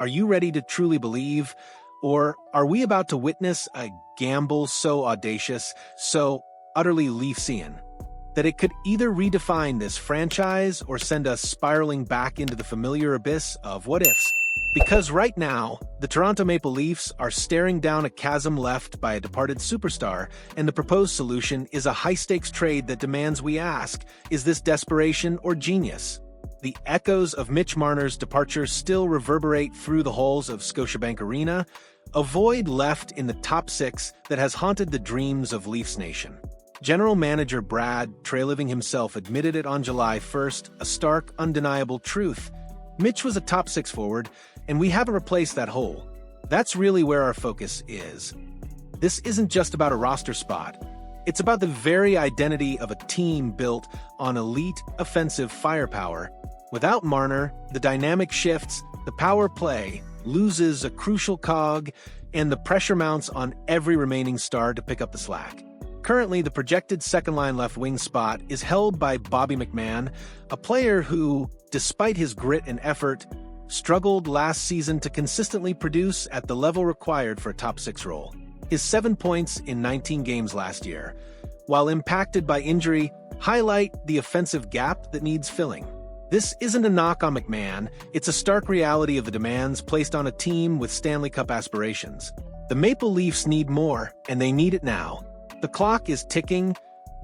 Are you ready to truly believe? Or are we about to witness a gamble so audacious, so utterly Leafsian, that it could either redefine this franchise or send us spiraling back into the familiar abyss of what-ifs? Because right now, the Toronto Maple Leafs are staring down a chasm left by a departed superstar, and the proposed solution is a high-stakes trade that demands we ask, is this desperation or genius? The echoes of Mitch Marner's departure still reverberate through the halls of Scotiabank Arena, a void left in the top six that has haunted the dreams of Leafs Nation. General Manager Brad Treliving himself admitted it on July 1st, a stark, undeniable truth. Mitch was a top six forward, and we haven't replaced that hole. That's really where our focus is. This isn't just about a roster spot. It's about the very identity of a team built on elite offensive firepower. Without Marner, the dynamic shifts, the power play loses a crucial cog, and the pressure mounts on every remaining star to pick up the slack. Currently, the projected second-line left wing spot is held by Bobby McMann, a player who, despite his grit and effort, struggled last season to consistently produce at the level required for a top six role. His 7 points in 19 games last year, while impacted by injury, highlight the offensive gap that needs filling. This isn't a knock on McMahon, it's a stark reality of the demands placed on a team with Stanley Cup aspirations. The Maple Leafs need more, and they need it now. The clock is ticking,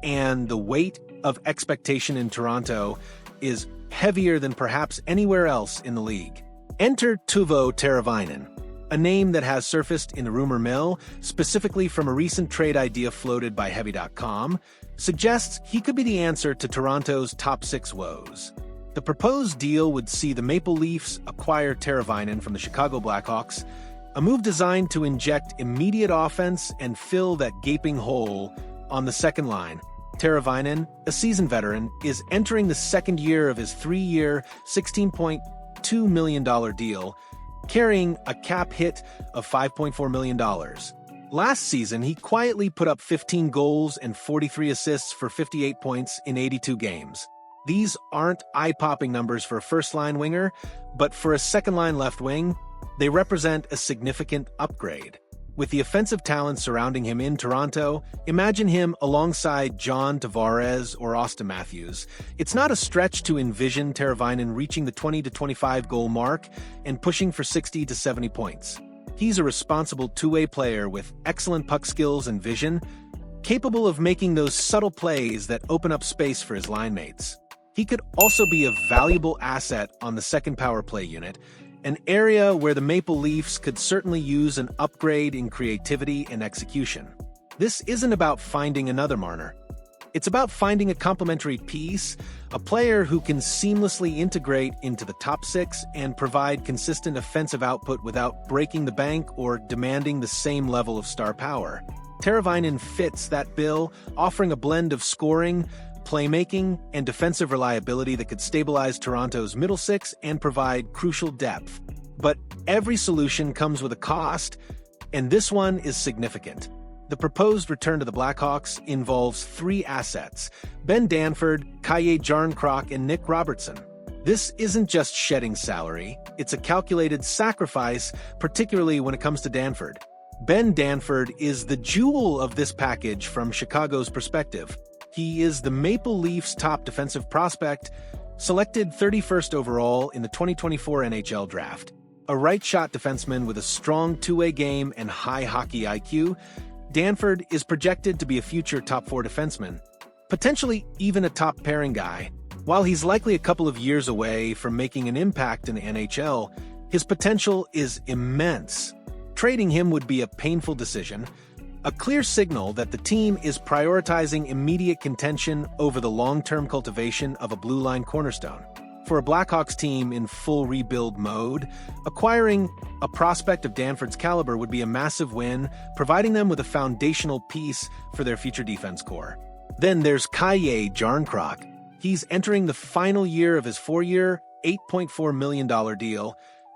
and the weight of expectation in Toronto is heavier than perhaps anywhere else in the league. Enter Teuvo Teravinen, a name that has surfaced in the rumor mill, specifically from a recent trade idea floated by Heavy.com, suggests he could be the answer to Toronto's top six woes. The proposed deal would see the Maple Leafs acquire Teravainen from the Chicago Blackhawks, a move designed to inject immediate offense and fill that gaping hole on the second line. Teravainen, a seasoned veteran, is entering the second year of his 3-year, $16.2 million deal, carrying a cap hit of $5.4 million. Last season, he quietly put up 15 goals and 43 assists for 58 points in 82 games. These aren't eye-popping numbers for a first-line winger, but for a second-line left wing, they represent a significant upgrade. With the offensive talent surrounding him in Toronto, imagine him alongside John Tavares or Austin Matthews. It's not a stretch to envision Teravainen reaching the 20 to 25 goal mark and pushing for 60 to 70 points. He's a responsible two-way player with excellent puck skills and vision, capable of making those subtle plays that open up space for his line mates. He could also be a valuable asset on the second power play unit, an area where the Maple Leafs could certainly use an upgrade in creativity and execution. This isn't about finding another Marner. It's about finding a complementary piece, a player who can seamlessly integrate into the top six and provide consistent offensive output without breaking the bank or demanding the same level of star power. Teravainen fits that bill, offering a blend of scoring, playmaking, and defensive reliability that could stabilize Toronto's middle six and provide crucial depth. But every solution comes with a cost, and this one is significant. The proposed return to the Blackhawks involves 3 assets: Ben Danford, Kaye Jarnkrok, and Nick Robertson. This isn't just shedding salary, it's a calculated sacrifice, particularly when it comes to Danford. Ben Danford is the jewel of this package from Chicago's perspective. He is the Maple Leafs' top defensive prospect, selected 31st overall in the 2024 NHL Draft. A right-shot defenseman with a strong two-way game and high hockey IQ, Danford is projected to be a future top-4 defenseman, potentially even a top-pairing guy. While he's likely a couple of years away from making an impact in the NHL, his potential is immense. Trading him would be a painful decision, a clear signal that the team is prioritizing immediate contention over the long-term cultivation of a blue-line cornerstone. For a Blackhawks team in full rebuild mode, acquiring a prospect of Danford's caliber would be a massive win, providing them with a foundational piece for their future defense core. Then there's Kaye Jarnkrok. He's entering the final year of his 4-year, $8.4 million deal,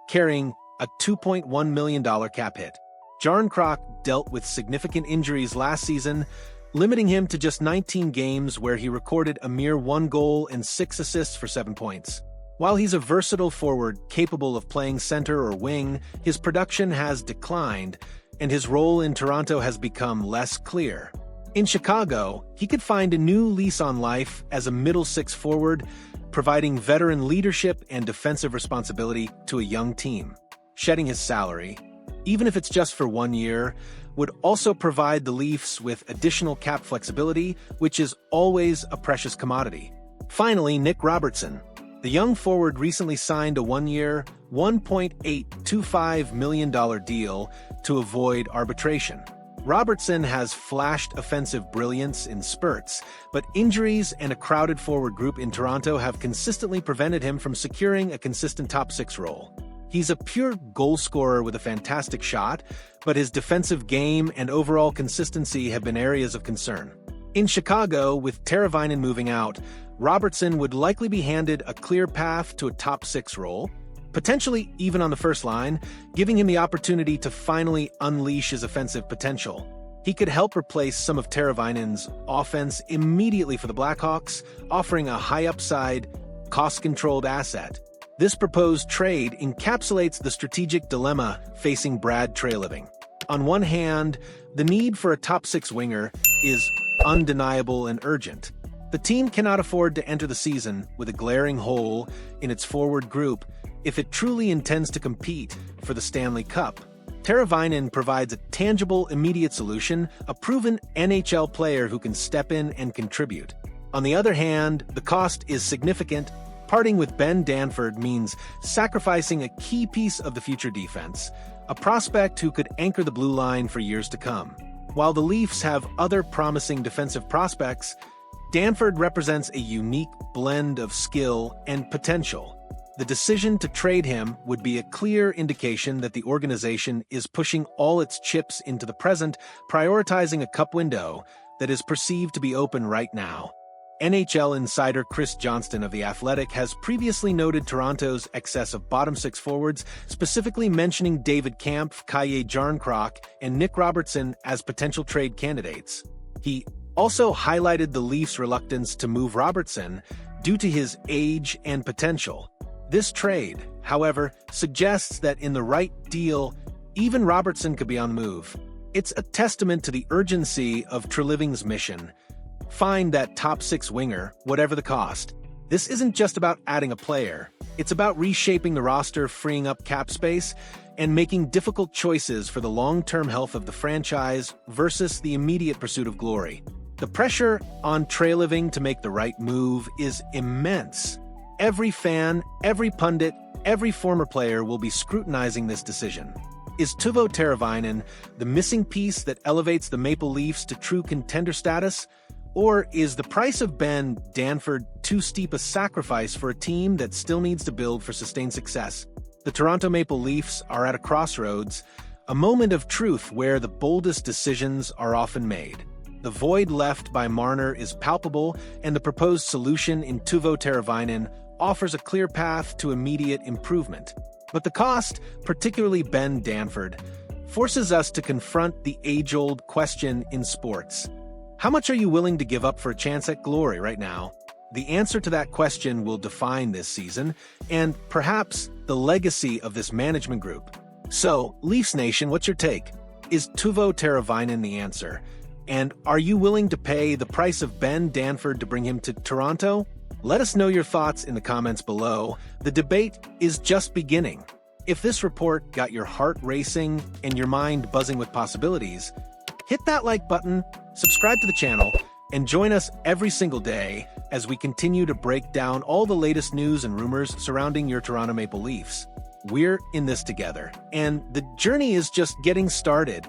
carrying a $2.1 million cap hit. Jarnkrok dealt with significant injuries last season, limiting him to just 19 games where he recorded a mere 1 goal and 6 assists for 7 points. While he's a versatile forward capable of playing center or wing, his production has declined, and his role in Toronto has become less clear. In Chicago, he could find a new lease on life as a middle six forward, providing veteran leadership and defensive responsibility to a young team. Shedding his salary, even if it's just for 1 year, would also provide the Leafs with additional cap flexibility, which is always a precious commodity. Finally, Nick Robertson. The young forward recently signed a 1-year, $1.825 million deal to avoid arbitration. Robertson has flashed offensive brilliance in spurts, but injuries and a crowded forward group in Toronto have consistently prevented him from securing a consistent top-6 role. He's a pure goal scorer with a fantastic shot, but his defensive game and overall consistency have been areas of concern. In Chicago, with Teravainen moving out, Robertson would likely be handed a clear path to a top-6 role, potentially even on the first line, giving him the opportunity to finally unleash his offensive potential. He could help replace some of Teravainen's offense immediately for the Blackhawks, offering a high-upside, cost-controlled asset. This proposed trade encapsulates the strategic dilemma facing Brad Treliving. On one hand, the need for a top-6 winger is undeniable and urgent. The team cannot afford to enter the season with a glaring hole in its forward group if it truly intends to compete for the Stanley Cup. Teravainen provides a tangible, immediate solution, a proven NHL player who can step in and contribute. On the other hand, the cost is significant. Parting with Ben Danford means sacrificing a key piece of the future defense, a prospect who could anchor the blue line for years to come. While the Leafs have other promising defensive prospects, Danford represents a unique blend of skill and potential. The decision to trade him would be a clear indication that the organization is pushing all its chips into the present, prioritizing a cup window that is perceived to be open right now. NHL insider Chris Johnston of The Athletic has previously noted Toronto's excess of bottom-6 forwards, specifically mentioning David Kampf, Kaje Jarnkrok, and Nick Robertson as potential trade candidates. He also highlighted the Leafs' reluctance to move Robertson due to his age and potential. This trade, however, suggests that in the right deal, even Robertson could be on the move. It's a testament to the urgency of Treliving's mission. Find that top-6 winger, whatever the cost. This isn't just about adding a player. It's about reshaping the roster, freeing up cap space, and making difficult choices for the long-term health of the franchise versus the immediate pursuit of glory. The pressure on Treliving to make the right move is immense. Every fan, every pundit, every former player will be scrutinizing this decision. Is Teuvo Teravainen the missing piece that elevates the Maple Leafs to true contender status? Or is the price of Ben Danford too steep a sacrifice for a team that still needs to build for sustained success? The Toronto Maple Leafs are at a crossroads, a moment of truth where the boldest decisions are often made. The void left by Marner is palpable, and the proposed solution in Teuvo Teravainen offers a clear path to immediate improvement. But the cost, particularly Ben Danford, forces us to confront the age-old question in sports. How much are you willing to give up for a chance at glory right now? The answer to that question will define this season, and perhaps the legacy of this management group. So, Leafs Nation, what's your take? Is Teuvo Teravainen the answer? And are you willing to pay the price of Ben Danford to bring him to Toronto? Let us know your thoughts in the comments below. The debate is just beginning. If this report got your heart racing and your mind buzzing with possibilities, hit that like button, subscribe to the channel, and join us every single day as we continue to break down all the latest news and rumors surrounding your Toronto Maple Leafs. We're in this together, and the journey is just getting started.